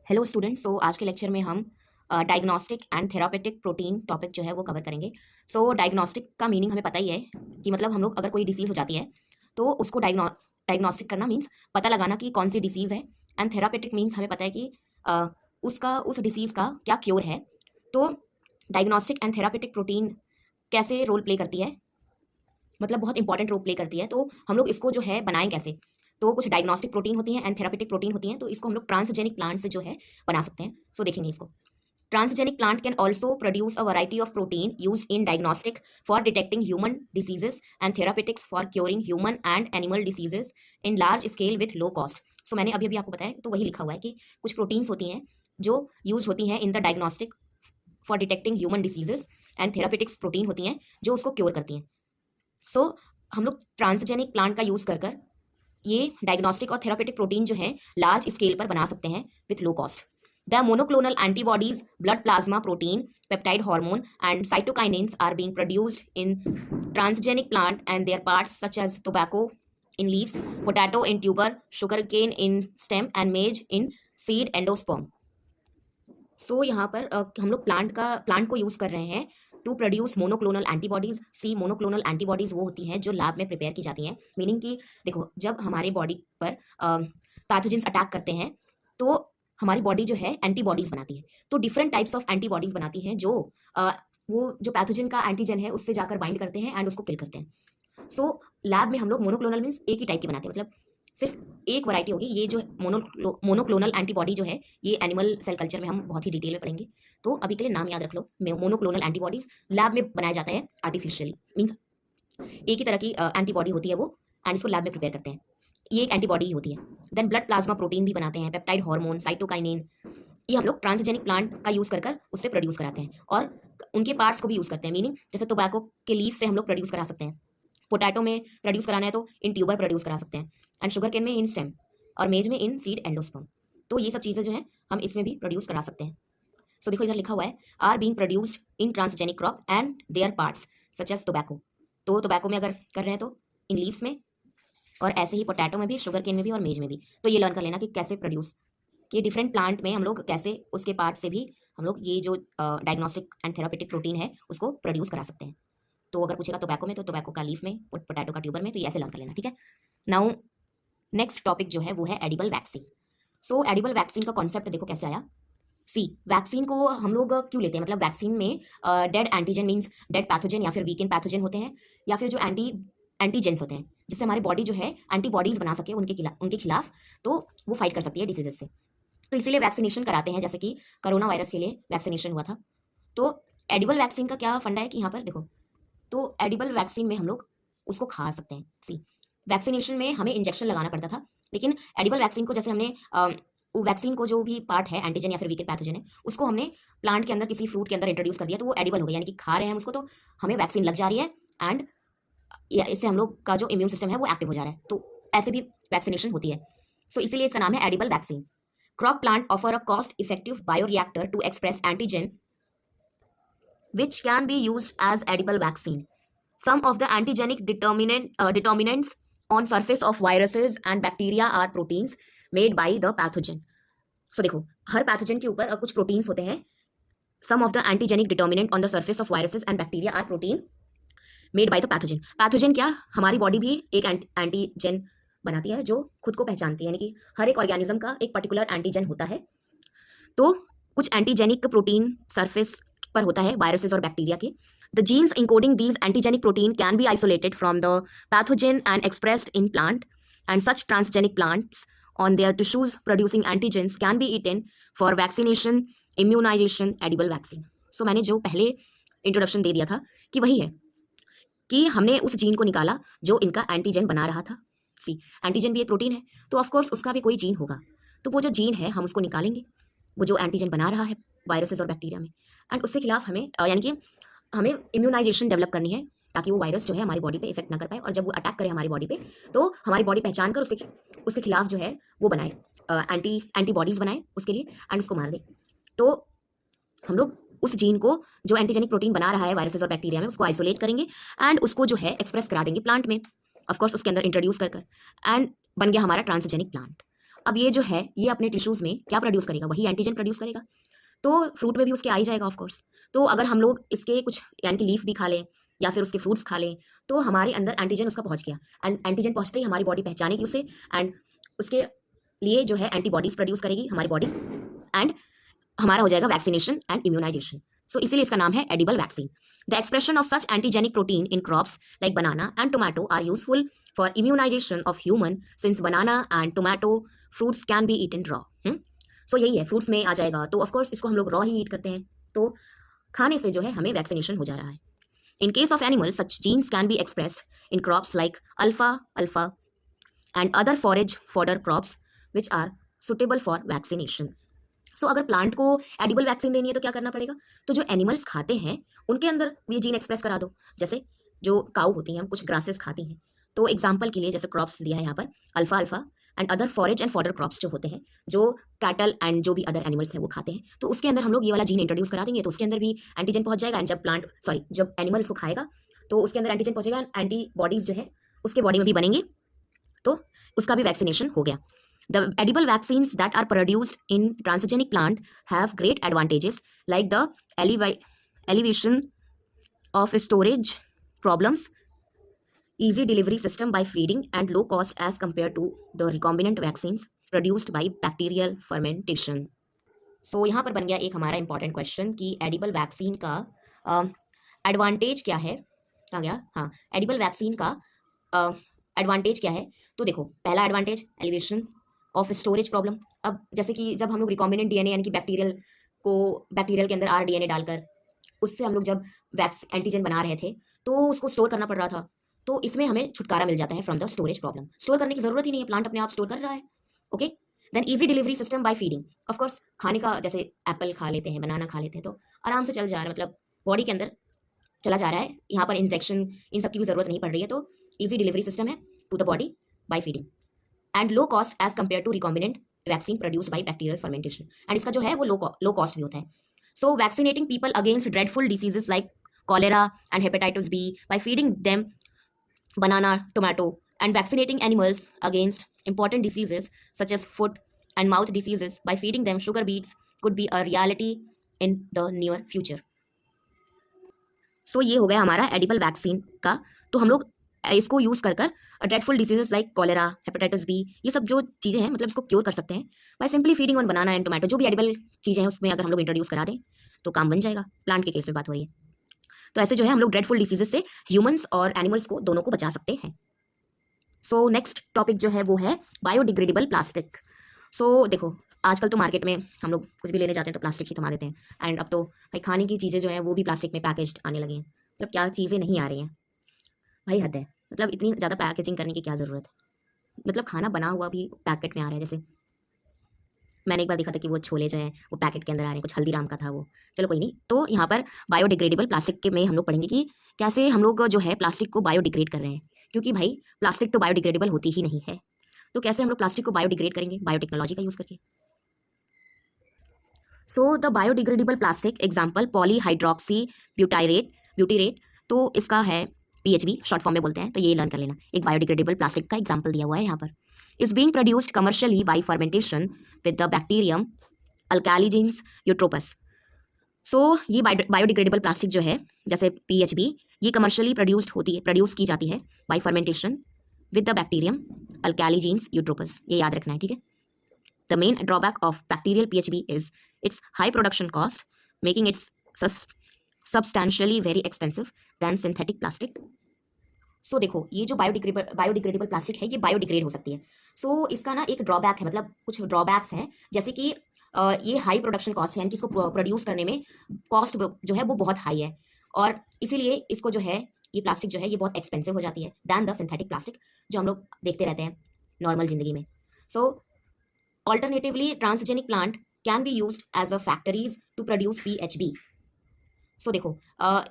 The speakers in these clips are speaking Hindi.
Hello students. आज के लेक्चर में हम diagnostic and therapeutic protein topic जो है वो कवर करेंगे। डायग्नोस्टिक का मीनिंग हमें पता ही है कि मतलब हम लोग अगर कोई डिसीज़ हो जाती है तो उसको डायग्नोस्टिक करना मीन्स पता लगाना कि कौन सी डिसीज़ है। एंड थेरापेटिक मीन्स हमें पता है कि उसका उस डिसीज़ का क्या क्योर है। तो डायग्नोस्टिक एंड थेरापेटिक प्रोटीन कैसे रोल प्ले करती है, मतलब बहुत इंपॉर्टेंट रोल प्ले करती है। तो हम लोग इसको जो है बनाएं कैसे। तो कुछ डायग्नोस्टिक प्रोटीन होती हैं एंड थेरापेटिक प्रोटीन होती हैं, तो इसको हम लोग ट्रांसजेनिक प्लांट से जो है बना सकते हैं। देखेंगे इसको। Transgenic plant can also produce a variety of protein used in diagnostic for detecting human diseases and therapeutics for curing human and animal diseases in large scale with low cost. मैंने अभी अभी आपको बताया, तो वही लिखा हुआ है कि कुछ प्रोटीन्स होती हैं जो यूज होती हैं in the diagnostic for detecting human diseases and therapeutics protein होती हैं जो उसको क्योर करती हैं। हम लोग ट्रांसजेनिक प्लांट का यूज कर ये डायग्नोस्टिक और थेरापेटिक प्रोटीन जो है लार्ज स्केल पर बना सकते हैं with low cost. The monoclonal antibodies, blood plasma protein, peptide hormone, and cytokinins are being produced in transgenic plant and their parts such as tobacco in leaves, potato in tuber, sugarcane in stem, and maize in seed endosperm. यहाँ पर हम लोग प्लांट को यूज कर रहे हैं to produce monoclonal antibodies. Monoclonal antibodies वो होती हैं जो लैब में प्रिपेयर की जाती हैं। मीनिंग कि देखो, जब हमारे बॉडी पर पैथोजेंस अटैक करते हैं तो हमारी बॉडी जो है एंटीबॉडीज बनाती है। तो डिफरेंट टाइप्स ऑफ एंटीबॉडीज बनाती हैं जो वो जो पैथोजन का एंटीजन है उससे जाकर बाइंड करते हैं एंड उसको किल करते हैं। लैब में हम लोग मोनोक्लोनल मीन्स एक ही टाइप की बनाते हैं, मतलब सिर्फ एक वैरायटी होगी। ये जो मोनोक्लोनल एंटीबॉडी जो है ये एनिमल सेल कल्चर में हम बहुत ही डिटेल में पढ़ेंगे। तो अभी के लिए नाम याद रख लो, मोनोक्लोनल एंटीबॉडीज लैब में बनाया जाता है आर्टिफिशियली। मीन्स एक ही तरह की एंटीबॉडी होती है वो, एंड इसको लैब में प्रिपेयर करते हैं। ये एक एंटीबॉडी ही होती है। देन ब्लड प्लाज्मा प्रोटीन भी बनाते हैं, पेप्टाइड हार्मोन, साइटोकाइनिन, ये हम लोग ट्रांसजेनिक प्लांट का यूज कर उससे प्रोड्यूस कराते हैं। और उनके पार्ट्स को भी यूज करते हैं। मीनिंग जैसे टोबैको के लीफ से हम लोग प्रोड्यूस करा सकते हैं, पोटैटो में प्रोड्यूस कराना है तो इन ट्यूबर प्रोड्यूस करा सकते हैं, एंड शुगर केन में इन स्टेम, और मेज में इन सीड एंडोस्पर्म। तो ये सब चीज़ें जो है हम इसमें भी प्रोड्यूस करा सकते हैं। देखो इधर लिखा हुआ है are being produced in transgenic crop and their parts such as tobacco. तो टोबैको में अगर कर रहे हैं तो इन लीव्स में, और ऐसे ही पोटैटो में भी, शुगर केन में भी और मेज में भी। तो ये लर्न कर लेना कि कैसे प्रोड्यूस, कि डिफरेंट प्लांट में हम लोग कैसे उसके पार्ट से भी हम लोग ये जो डायग्नोस्टिक एंड थेरापेटिक प्रोटीन है उसको प्रोड्यूस करा सकते हैं। तो अगर पूछेगा टोबैको में तो टोबैको का लीफ में, पोटैटो का ट्यूबर में, तो ये ऐसे लर्न कर लेना, ठीक है। नाउ नेक्स्ट टॉपिक जो है वो है एडिबल वैक्सीन। एडिबल वैक्सीन का कॉन्सेप्ट देखो कैसे आया। वैक्सीन को हम लोग क्यों लेते हैं, मतलब वैक्सीन में dead antigen means dead pathogen या फिर वीकेंड पैथोजन होते हैं, या फिर जो एंटीजेंस होते हैं जिससे हमारी बॉडी जो है एंटीबॉडीज बना सके उनके खिलाफ, तो वो फाइट कर सकती है डिसीजेस से। तो इसीलिए वैक्सीनेशन कराते हैं, जैसे कि कोरोना वायरस के लिए वैक्सीनेशन हुआ था। तो एडिबल वैक्सीन का क्या फंडा है कि यहाँ पर देखो, तो एडिबल वैक्सीन में हम लोग उसको खा सकते हैं। वैक्सीनेशन में हमें इंजेक्शन लगाना पड़ता था, लेकिन एडिबल वैक्सीन को जैसे हमने वैक्सीन को जो भी पार्ट है एंटीजन या फिर वीकेंड पैथोजन है उसको हमने प्लांट के अंदर किसी फ्रूट के अंदर इंट्रोड्यूस कर दिया, तो वो एडिबल हो गया, यानी कि खा रहे हैं हम उसको, तो हमें वैक्सीन लग जा रही है एंड इससे हम लोग का जो इम्यून सिस्टम है वो एक्टिव हो जा रहा है। तो ऐसे भी वैक्सीनेशन होती है। इसीलिए इसका नाम है edible vaccine. Crop plant offer a cost effective bioreactor to express antigen which can be used as edible vaccine. Some of the antigenic determinants on surface of viruses and bacteria are proteins made by the pathogen. देखो, हर पैथोजन के ऊपर कुछ प्रोटीन्स होते हैं। Some of the antigenic determinant on the surface of viruses and bacteria are protein made by the pathogen. Pathogen क्या, हमारी बॉडी भी एक एंटीजन बनाती है जो खुद को पहचानती है, यानी कि हर एक ऑर्गेनिज्म का एक पर्टिकुलर एंटीजन होता है। तो कुछ एंटीजेनिक प्रोटीन सरफेस पर होता है वायरसेस और बैक्टीरिया के। The genes encoding these antigenic protein can be isolated from the pathogen and expressed in plant, and such transgenic plants on their tissues producing antigens can be eaten for vaccination, immunization, edible vaccine. मैंने जो पहले इंट्रोडक्शन दे दिया था कि वही है कि हमने उस जीन को निकाला जो इनका एंटीजन बना रहा था। एंटीजन भी एक प्रोटीन है, तो ऑफकोर्स उसका भी कोई जीन होगा, तो वो जो जीन है हम उसको निकालेंगे, वो जो एंटीजन बना रहा है वायरसेस और बैक्टीरिया में, एंड उसके खिलाफ हमें यानी कि हमें इम्यूनाइजेशन डेवलप करनी है ताकि वो वायरस जो है हमारी बॉडी पे इफेक्ट ना कर पाए, और जब वो अटैक करे हमारी बॉडी पे तो हमारी बॉडी पहचान कर उसके खिलाफ जो है वो बनाए, एंटीबॉडीज बनाए उसके लिए, एंड उसको मार दे। तो हम लोग उस जीन को जो एंटीजेनिक प्रोटीन बना रहा है वायरसेस और बैक्टीरिया में उसको आइसोलेट करेंगे एंड उसको जो है एक्सप्रेस करा देंगे प्लांट में, ऑफकोर्स उसके अंदर इंट्रोड्यूस कर एंड बन गया हमारा ट्रांसजेनिक प्लांट। अब ये जो है ये अपने टिश्यूज़ में क्या प्रोड्यूस करेगा, वही एंटीजन प्रोड्यूस करेगा। तो फ्रूट में भी उसके आ ही जाएगा ऑफ कोर्स। तो अगर हम लोग इसके कुछ यानी कि लीफ भी खा लें या फिर उसके फ्रूट्स खा लें, तो हमारे अंदर एंटीजन उसका पहुंच गया, एंड एंटीजन पहुंचते ही हमारी बॉडी पहचानेगी उसे, एंड उसके लिए जो है एंटीबॉडीज प्रोड्यूस करेगी हमारी बॉडी, एंड हमारा हो जाएगा वैक्सीनेशन एंड इम्यूनाइजेशन। सो इसीलिए इसका नाम है edible vaccine. The expression of such antigenic protein in crops like banana and tomato are useful for immunization of human, since banana and tomato fruits can be eaten raw. So यही है, फ्रूट्स में आ जाएगा तो ऑफकोर्स इसको हम लोग रॉ ही ईट करते हैं, तो खाने से जो है हमें वैक्सीनेशन हो जा रहा है। In case of animals such genes can be expressed in crops like अल्फा अल्फा and other forage fodder crops which are suitable for vaccination. So अगर प्लांट को एडिबल वैक्सीन देनी है तो क्या करना पड़ेगा, तो जो एनिमल्स खाते हैं उनके अंदर ये जीन एक्सप्रेस करा दो। जैसे जो काऊ होती हैं कुछ ग्रासेस खाती हैं, तो एग्जाम्पल के लिए जैसे क्रॉप्स दिया है यहाँ पर अल्फा अल्फा and other forage and fodder crops जो होते हैं, जो कैटल एंड जो भी अदर एनिमल्स हैं वो खाते हैं, तो उसके अंदर हम लोग ये वाला जीन इंट्रोड्यूस करा देंगे, तो उसके अंदर भी एंटीजन पहुंच जाएगा, एंड जब एनिमल इसको खाएगा तो उसके अंदर एंटीजन पहुंचेगा, एंटीबॉडीज जो है उसके बॉडी में भी बनेंगे, तो उसका भी वैक्सीनेशन हो गया। The edible vaccines that are produced in transgenic plant have great advantages like the elevation of storage problems, easy delivery system by feeding, and low cost as compared to the recombinant vaccines produced by bacterial fermentation. So यहाँ पर बन गया एक हमारा इंपॉर्टेंट क्वेश्चन कि एडिबल वैक्सीन का एडवांटेज क्या है। कहाँ गया, हाँ, एडिबल वैक्सीन का एडवांटेज क्या है। तो देखो, पहला advantage elevation of storage problem. अब जैसे कि जब हम लोग रिकॉम्बिनेंट डीएनए यानी कि बैक्टीरियल के अंदर आरडीएनए डालकर उससे हम लोग जब एंटीजन बना रहे थे तो उसको स्टोर करना पड़ रहा था, तो इसमें हमें छुटकारा मिल जाता है from the storage problem. Store करने की जरूरत ही नहीं है, प्लांट अपने आप स्टोर कर रहा है। Okay, then easy delivery system by feeding. Of course खाने का जैसे एप्पल खा लेते हैं, बनाना खा लेते हैं, तो आराम से चल जा रहा है, मतलब बॉडी के अंदर चला जा रहा है, यहाँ पर इंजेक्शन इन सब की भी जरूरत नहीं पड़ रही है, तो ईजी डिलीवरी सिस्टम है to the body by feeding, and low cost as compare to recombinant vaccine produce by bacterial fermentation, and इसका जो है वो लो कॉस्ट भी होता है। So vaccinating people against dreadful diseases like cholera and hepatitis B by feeding them banana, tomato, and vaccinating animals against important diseases such as foot and mouth diseases by feeding them sugar beets could be a reality in the near future. So ये हो गया हमारा एडिबल वैक्सीन का। तो हम लोग इसको यूज़ कर dreadful diseases like cholera, hepatitis B, ये सब जो चीज़ें हैं मतलब इसको क्योर कर सकते हैं by simply feeding on banana and tomato. जो भी एडिबल चीज़ें हैं उसमें अगर हम लोग इंट्रोड्यूस करा दें तो काम बन जाएगा। प्लांट के केस में बात हो रही है, तो ऐसे जो है हम लोग ड्रेडफुल डिसीजेस से ह्यूमंस और एनिमल्स को दोनों को बचा सकते हैं। सो नेक्स्ट टॉपिक जो है वो है बायोडिग्रेडेबल प्लास्टिक। सो देखो, आजकल तो मार्केट में हम लोग कुछ भी लेने जाते हैं तो प्लास्टिक ही थमा देते हैं, एंड अब तो भाई खाने की चीज़ें जो हैं वो भी प्लास्टिक में पैकेज्ड आने लगी हैं। मतलब क्या चीज़ें नहीं आ रही हैं भाई, हद है। मतलब इतनी ज़्यादा पैकेजिंग करने की क्या ज़रूरत है। मतलब खाना बना हुआ भी पैकेट में आ रहा है। जैसे मैंने एक बार देखा था कि वो छोले जो हैं वो पैकेट के अंदर आ रहे हैं, कुछ हल्दीराम का था वो, चलो कोई नहीं। तो यहाँ पर बायोडिग्रेडेबल प्लास्टिक के में हम लोग पढ़ेंगे कि कैसे हम लोग जो है प्लास्टिक को बायोडिग्रेड कर रहे हैं, क्योंकि भाई प्लास्टिक तो बायोडिग्रेडेबल होती ही नहीं है, तो कैसे हम लोग प्लास्टिक को बायोडिग्रेड करेंगे बायोटेक्नोलॉजी का यूज़ करके। So the biodegradable plastic example polyhydroxy butyrate, तो इसका है पीएचबी, शॉर्ट फॉर्म में बोलते हैं, तो ये लर्न कर लेना। एक बायोडिग्रेडेबल प्लास्टिक का एग्जाम्पल दिया हुआ है यहाँ पर। Is being produced commercially by fermentation with the bacterium Alcaligenes eutrophus. So ये बायोडिग्रेडेबल प्लास्टिक जो है जैसे पीएचबी, ये कमर्शियली प्रोड्यूस की जाती है by fermentation with the bacterium Alcaligenes eutrophus, ये याद रखना है, ठीक है। The main drawback of bacterial PHB is its high production cost, making its substantially very expensive than synthetic plastic. So देखो, ये जो बायोडिग्रेडेबल प्लास्टिक है ये बायोडिग्रेड हो सकती है। सो इसका ना एक ड्रॉबैक है, मतलब कुछ ड्रॉबैक्स हैं, जैसे कि ये हाई प्रोडक्शन कॉस्ट है, यानी कि इसको प्रोड्यूस करने में कॉस्ट जो है वो बहुत हाई है, और इसीलिए इसको जो है ये प्लास्टिक जो है ये बहुत एक्सपेंसिव हो जाती है दैन द सिंथेटिक प्लास्टिक जो हम लोग देखते रहते हैं नॉर्मल जिंदगी में। So alternatively transgenic plant can be used as a factories to produce PHB. So देखो,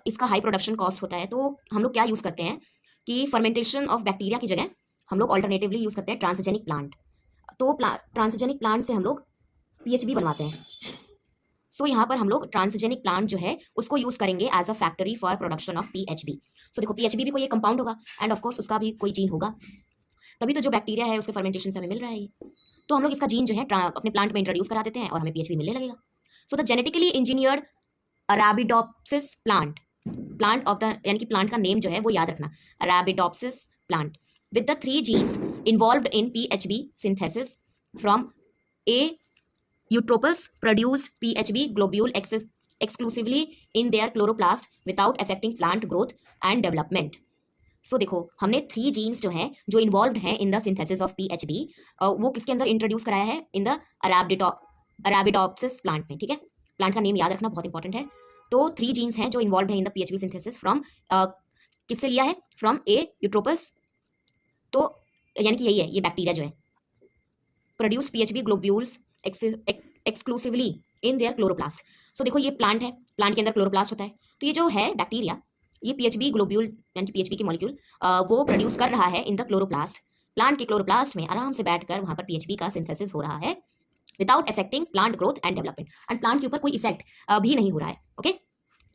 इसका हाई प्रोडक्शन कॉस्ट होता है, तो हम लोग क्या यूज़ करते हैं कि फर्मेंटेशन ऑफ बैक्टीरिया की जगह हम लोग ऑल्टरनेटिवली यूज़ करते हैं ट्रांसजेनिक प्लांट। तो ट्रांसजेनिक प्लांट से हम लोग पीएचबी बनवाते हैं। सो यहाँ पर हम लोग ट्रांसजेनिक प्लांट जो है उसको यूज़ करेंगे as a factory for production of PHB. So देखो, पीएचबी भी कोई एक कंपाउंड होगा, एंड ऑफकोर्स उसका भी कोई जीन होगा, तभी तो जो बैक्टीरिया है उसके फर्मेंटेशन से हमें मिल रहा है ये। तो हम लोग इसका जीन जो है अपने प्लांट में इंट्रोड्यूस करा देते हैं और हमें पीएचबी मिलने लगेगा। So the genetically engineered Arabidopsis plant, plant of the, यानी कि प्लांट का नेम जो है वो याद रखना, Arabidopsis plant, with the 3 genes involved in PHB synthesis from A eutrophus produced PHB globule exclusively in their chloroplast without affecting plant growth and development. सो देखो हमने 3 जीन्स जो हैं जो इन्वॉल्व हैं in the synthesis of PHB, वो किसके अंदर इंट्रोड्यूस कराया है, इन द अराबिडोप्सिस प्लांट में। ठीक है, प्लांट का नेम याद रखना बहुत इंपॉर्टेंट है। तो 3 जीन्स हैं जो इन्वॉल्व हैं in the PHB synthesis from, किससे लिया है, फ्रॉम ए यूट्रोपस, तो यानी कि यही है, ये बैक्टीरिया जो है produce PHB globules exclusively in their chloroplast. So देखो ये प्लांट है, प्लांट के अंदर क्लोरोप्लास्ट होता है, तो ये जो है बैक्टीरिया, ये पीएचबी ग्लोब्यूल यानी कि पीएचबी के मॉलिक्यूल वो प्रोड्यूस कर रहा है इन द क्लोरोप्लास्ट। प्लांट के क्लोरोप्लास्ट में आराम से बैठकर वहाँ पर पीएचबी का सिंथेसिस हो रहा है without affecting plant growth and development, and plant के ऊपर कोई इफेक्ट भी नहीं हो रहा है। ओके,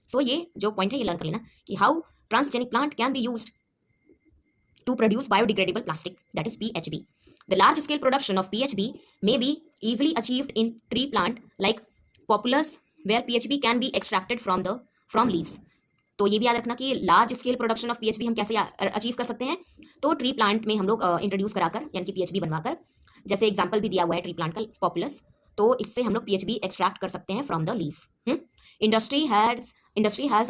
सो ये जो पॉइंट है ये लर्न कर लेना कि how transgenic plant can be used to produce biodegradable plastic, that is PHB. The large scale production of PHB may be easily achieved in tree plant like Populus, where PHB can be extracted from leaves. तो ये भी याद रखना कि large scale production of PHB हम कैसे अचीव कर सकते हैं, तो ट्री प्लांट में हम लोग इंट्रोड्यूस कराकर यानी कि पीएचबी बनवाकर, जैसे एग्जांपल भी दिया हुआ है ट्री प्लांट का पॉपुलस, तो इससे हम लोग पीएचबी एक्सट्रैक्ट कर सकते हैं from the leaf. Industry has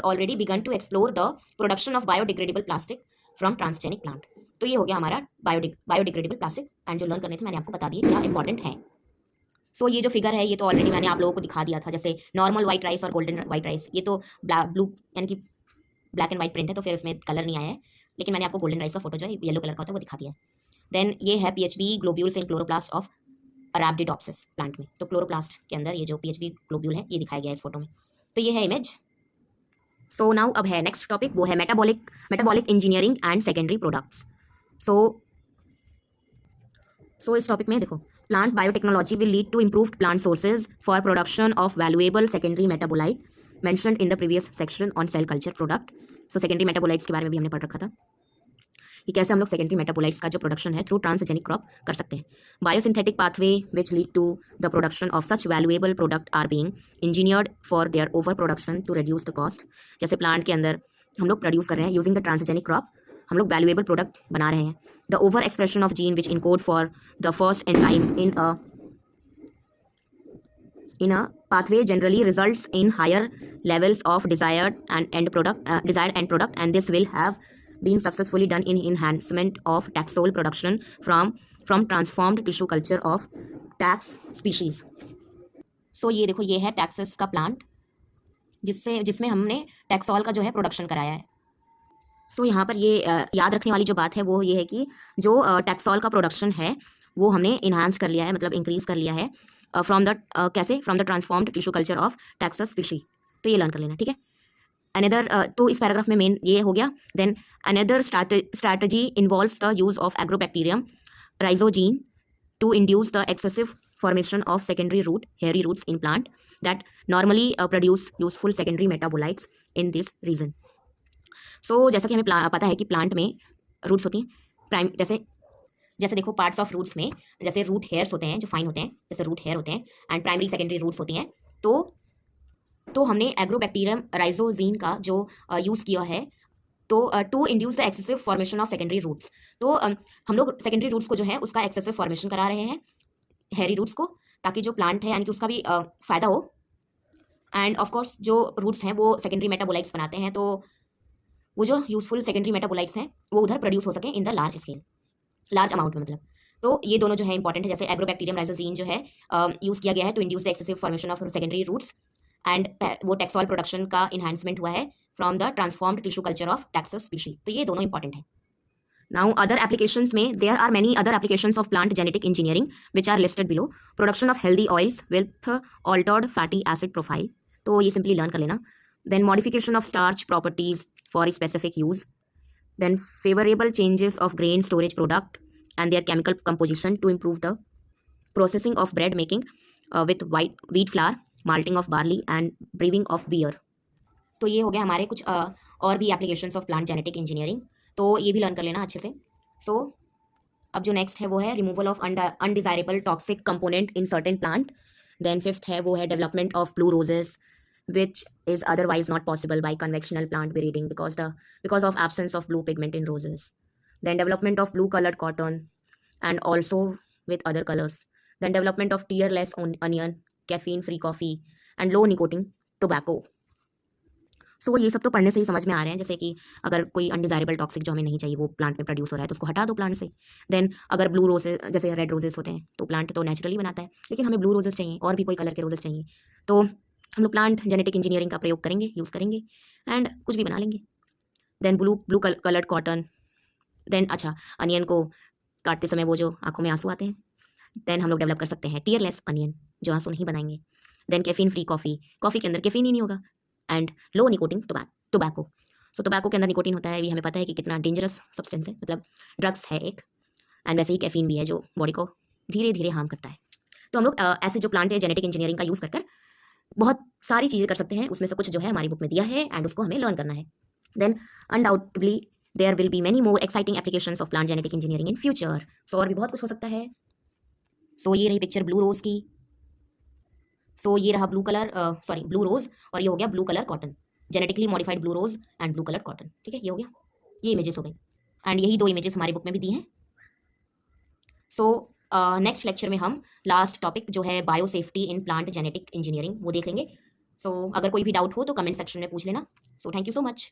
already begun to explore the production of biodegradable plastic from transgenic plant. तो ये हो गया हमारा बायोडिग्रेडेबल प्लास्टिक, एंड जो लर्न करने थे मैंने आपको बता दिए क्या इंपॉर्टेंट है। सो ये जो फिगर है ये तो ऑलरेडी मैंने आप लोगों को दिखा दिया था, जैसे नॉर्मल व्हाइट राइस और गोल्डन व्हाइट राइस, ये तो ब्लू यानी कि ब्लैक एंड व्हाइट प्रिंट है, तो फिर उसमें कलर नहीं आया है, लेकिन मैंने आपको गोल्डन राइस का फोटो जो है येलो कलर का होता है वो दिखा दिया है। देन ये है PHB globules in chloroplast of Arabidopsis plant में, तो क्लोरोप्लास्ट के अंदर ये जो पीएचबी ग्लोब्यूल है ये दिखाया गया है इस फोटो में, तो ये है इमेज। सो नाउ अब है नेक्स्ट टॉपिक, वो है metabolic engineering and secondary products. So इस टॉपिक में देखो, plant biotechnology will lead to improved plant sources for production of valuable secondary metabolite mentioned in the previous section on cell culture product. So secondary metabolites के बारे में भी हमने पढ़ रखा था कि कैसे हम लोग सेकेंडरी मेटाबोलाइट्स का जो प्रोडक्शन है थ्रू ट्रांसजेनिक क्रॉप कर सकते हैं। Biosynthetic pathway which lead to the production of such valuable product are being engineered for their over production to reduce the cost. जैसे प्लांट के अंदर हम लोग प्रोड्यूस कर रहे हैं यूजिंग द ट्रांसजेनिक क्रॉप, हम लोग वैल्यूएबल प्रोडक्ट बना रहे हैं। The over expression of gene which encode for the first enzyme in a pathway generally results in higher levels of desired end product, and this will have been successfully done in enhancement of taxol production from transformed tissue culture of tax species. So ये देखो, ये है टैक्सस का प्लांट जिसमें हमने टैक्सॉल का जो है प्रोडक्शन कराया है। सो यहाँ पर ये याद रखने वाली जो बात है वो ये है कि जो टैक्सॉल का प्रोडक्शन है वो हमने इन्हांस कर लिया है, मतलब इंक्रीज कर लिया है from the transformed tissue culture of Taxus species. तो ये लर्न कर लेना, ठीक है। अनदर तो इस पैराग्राफ में मेन ये हो गया। Then another strategy involves the use of Agrobacterium rhizogenes to induce the excessive formation of secondary hairy roots in plant that normally produce useful secondary metabolites in this region. So जैसा कि हमें पता है कि प्लांट में रूट्स होती हैं, जैसे देखो पार्ट्स ऑफ रूट्स में जैसे रूट हेयर्स होते हैं जो फाइन होते हैं, जैसे रूट हेयर होते हैं, एंड प्राइमरी सेकेंडरी रूट्स होती हैं। तो हमने एग्रोबैक्टीरियम राइजोजीन का जो यूज़ किया है तो to induce the excessive formation of secondary roots. तो हम लोग सेकेंडरी रूट्स को जो है उसका एक्सेसिव फॉर्मेशन करा रहे हैं हेयरी रूट्स को, ताकि जो प्लांट है यानी कि उसका भी फ़ायदा हो। एंड ऑफ कोर्स जो रूट्स हैं वो सेकेंडरी मेटाबोलाइट्स बनाते हैं, तो वो जो यूजफुल सेकेंडरी मेटाबोलाइट्स हैं वो उधर प्रोड्यूस हो सके in the large scale, large amount में मतलब। तो ये दोनों जो है इंपॉर्टेंट है। जैसे एग्रोबैक्टीरियम राइजोजीन जो है यूज़ किया गया है to induce the excessive formation of secondary roots, and वो टैक्सॉल प्रोडक्शन का इन्हांसमेंट हुआ है from the transformed tissue culture of Taxus species. तो ये दोनों इंपॉर्टेंट है। Now other applications में there are many other applications of plant genetic engineering which are listed below. Production of healthy oils with altered fatty acid profile. तो ये simply learn कर लेना. Then modification of starch properties for specific use. Then favorable changes of grain storage product and their chemical composition to improve the processing of bread making with wheat flour, malting of barley and brewing of beer. तो ये हो गया हमारे कुछ और भी applications of plant genetic engineering. तो ये भी लर्न कर लेना अच्छे से। सो अब जो नेक्स्ट है वो है removal of undesirable toxic component in certain plant. Then fifth है वो है development of blue roses which is otherwise not possible by conventional plant breeding because of absence of blue pigment in roses. Then development of blue colored cotton and also with other colors. Then development of tearless onion, caffeine free coffee and low nicotine tobacco. सो ये सब तो पढ़ने से ही समझ में आ रहे हैं, जैसे कि अगर कोई अनडिजायरेबल टॉक्सिक जो हमें नहीं चाहिए वो प्लांट में प्रोड्यूस हो रहा है तो उसको हटा दो प्लांट से। देन अगर ब्लू रोजेस जैसे रेड रोजेस होते हैं तो प्लांट तो नेचुरली बनाता है, लेकिन हमें ब्लू रोजेस चाहिए और भी कोई कलर के रोजेस चाहिए, तो हम लोग प्लांट जेनेटिक इंजीनियरिंग का प्रयोग करेंगे, यूज़ करेंगे एंड कुछ भी बना लेंगे। Then blue blue coloured cotton. Then अच्छा, अनियन को काटते समय वो जो आंखों में आंसू आते हैं, देन हम लोग डेवलप कर सकते हैं टीयरलेस अनियन जो आंसू नहीं बनाएंगे। Then caffeine free coffee, coffee के अंदर कैफीन ही नहीं होगा। And low nicotine tobacco. So tobacco के अंदर निकोटिन होता है, ये हमें पता है कि कितना डेंजरस सब्सटेंस है, मतलब ड्रग्स है एक। एंड वैसे ही कैफीन भी है जो बॉडी को धीरे धीरे हार्म करता है। तो हम लोग ऐसे जो प्लांट है जेनेटिक इंजीनियरिंग का यूज़ कर बहुत सारी चीज़ें कर सकते हैं, उसमें से कुछ जो है हमारी बुक में दिया है एंड उसको हमें लर्न करना है। Then undoubtedly there will be many more exciting applications of plant genetic engineering in future. So और भी बहुत कुछ हो सकता है। सो ये रही पिक्चर ब्लू रोज़ की। सो ये रहा blue colour, sorry blue rose, और ये हो गया blue colour cotton, genetically modified blue rose and blue colour cotton. ठीक है, ये हो गया, ये इमेजेस हो गई एंड यही दो इमेजेस हमारी बुक में भी दी हैं। सो नेक्स्ट लेक्चर में हम लास्ट टॉपिक जो है bio safety in plant genetic engineering वो देख लेंगे। सो अगर कोई भी डाउट हो तो कमेंट सेक्शन में पूछ लेना। So thank you so much.